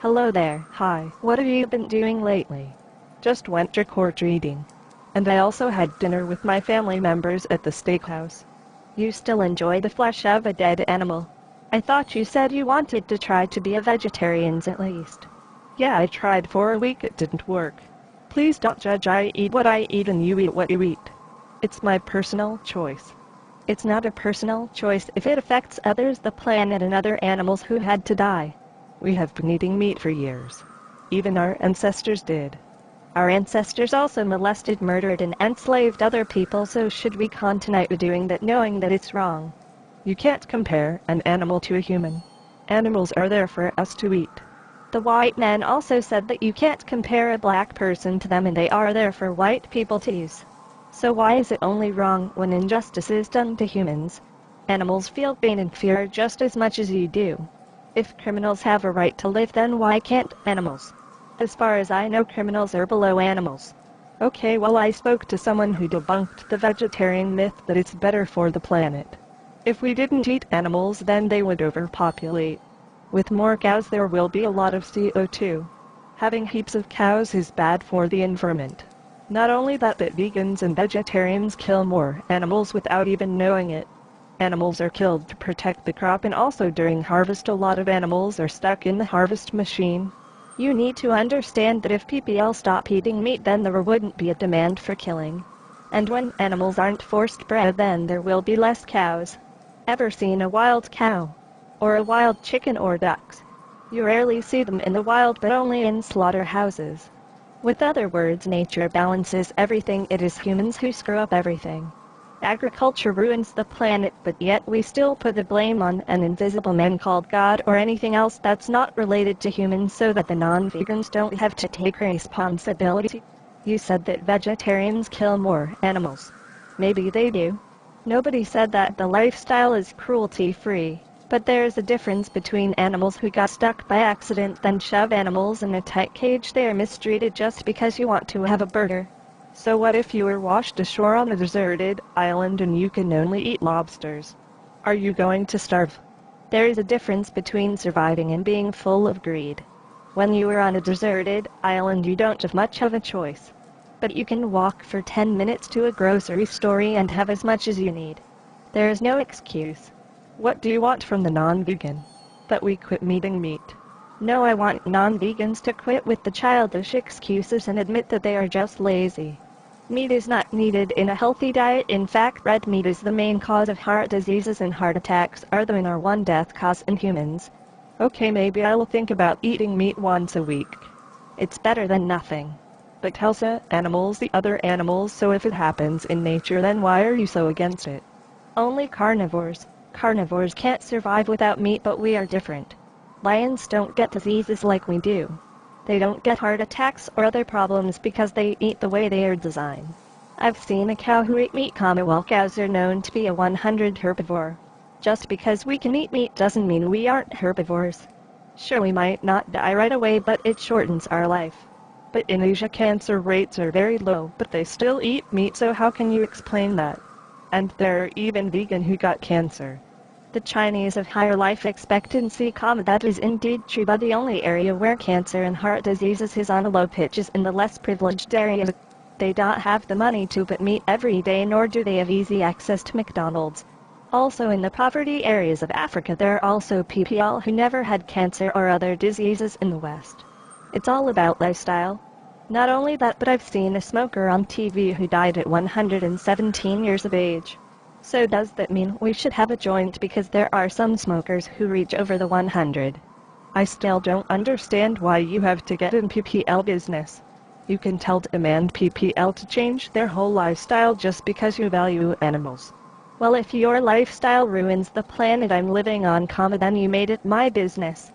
Hello there. Hi. What have you been doing lately? Just went trick-or-treating. And I also had dinner with my family members at the steakhouse. You still enjoy the flesh of a dead animal? I thought you said you wanted to try to be a vegetarian at least. Yeah, I tried for a week, it didn't work. Please don't judge, I eat what I eat and you eat what you eat. It's my personal choice. It's not a personal choice if it affects others, the planet and other animals who had to die. We have been eating meat for years. Even our ancestors did. Our ancestors also molested, murdered and enslaved other people, so should we continue doing that knowing that it's wrong? You can't compare an animal to a human. Animals are there for us to eat. The white man also said that you can't compare a black person to them and they are there for white people to use. So why is it only wrong when injustice is done to humans? Animals feel pain and fear just as much as you do. If criminals have a right to live, then why can't animals? As far as I know, criminals are below animals. Okay, well, I spoke to someone who debunked the vegetarian myth that it's better for the planet. If we didn't eat animals, then they would overpopulate. With more cows there will be a lot of CO2. Having heaps of cows is bad for the environment. Not only that, but vegans and vegetarians kill more animals without even knowing it. Animals are killed to protect the crop, and also during harvest a lot of animals are stuck in the harvest machine. You need to understand that if people stop eating meat, then there wouldn't be a demand for killing. And when animals aren't forced bred, then there will be less cows. Ever seen a wild cow? Or a wild chicken or ducks? You rarely see them in the wild, but only in slaughterhouses. With other words, nature balances everything. It is humans who screw up everything. Agriculture ruins the planet, but yet we still put the blame on an invisible man called God or anything else that's not related to humans, so that the non-vegans don't have to take responsibility. You said that vegetarians kill more animals. Maybe they do. Nobody said that the lifestyle is cruelty-free, but there's a difference between animals who got stuck by accident than shove animals in a tight cage. They are mistreated just because you want to have a burger. So what if you were washed ashore on a deserted island and you can only eat lobsters? Are you going to starve? There is a difference between surviving and being full of greed. When you are on a deserted island, you don't have much of a choice. But you can walk for 10 minutes to a grocery store and have as much as you need. There is no excuse. What do you want from the non-vegan? That we quit eating meat? No, I want non-vegans to quit with the childish excuses and admit that they are just lazy. Meat is not needed in a healthy diet. In fact, red meat is the main cause of heart diseases, and heart attacks are the number one death cause in humans. Okay, maybe I'll think about eating meat once a week. It's better than nothing. But Elsa, animals eat other animals, so if it happens in nature, then why are you so against it? Only carnivores. Carnivores can't survive without meat, but we are different. Lions don't get diseases like we do. They don't get heart attacks or other problems because they eat the way they are designed. I've seen a cow who ate meat, while cows are known to be a 100 herbivore. Just because we can eat meat doesn't mean we aren't herbivores. Sure, we might not die right away, but it shortens our life. But in Asia, cancer rates are very low, but they still eat meat, so how can you explain that? And there are even vegan who got cancer. The Chinese have higher life expectancy, that is indeed true, but the only area where cancer and heart diseases is on a low pitch is in the less privileged areas. They don't have the money to buy meat every day, nor do they have easy access to McDonald's. Also, in the poverty areas of Africa, there are also people who never had cancer or other diseases in the West. It's all about lifestyle. Not only that, but I've seen a smoker on TV who died at 117 years of age. So does that mean we should have a joint because there are some smokers who reach over the 100? I still don't understand why you have to get in PPL business. You can demand PPL to change their whole lifestyle just because you value animals. Well, if your lifestyle ruins the planet I'm living on, then you made it my business.